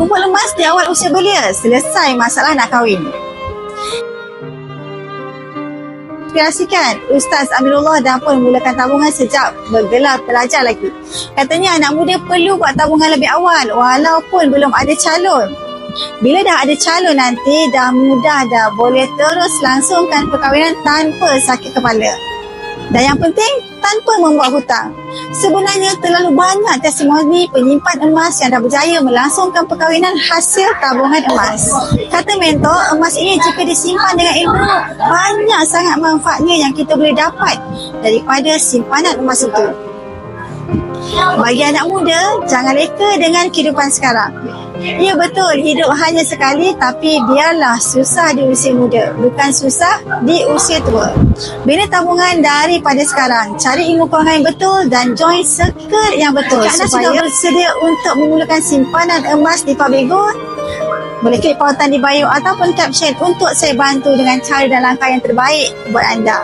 Kumpul emas di awal usia belia, selesai masalah nak kahwin. Inspirasikan, Ustaz Amirullah dah pun mulakan tabungan sejak bergelar pelajar lagi. Katanya anak muda perlu buat tabungan lebih awal walaupun belum ada calon. Bila dah ada calon nanti, dah mudah dah boleh terus langsungkan perkahwinan tanpa sakit kepala. Dan yang penting, tanpa membuat hutang. Sebenarnya terlalu banyak testimoni penyimpan emas yang dah berjaya melangsungkan perkahwinan hasil tabungan emas. Kata mentor, emas ini jika disimpan dengan ilmu, banyak sangat manfaatnya yang kita boleh dapat daripada simpanan emas itu. Bagi anak muda, jangan leka dengan kehidupan sekarang. Ya betul, hidup hanya sekali, tapi biarlah susah di usia muda, bukan susah di usia tua. Bina tabungan daripada sekarang, cari ilmu kewangan yang betul dan join circle yang betul. Jika anda sudah bersedia untuk memulakan simpanan emas di Fabigo, boleh klik pautan di bio ataupun caption untuk saya bantu dengan cara dan langkah yang terbaik buat anda.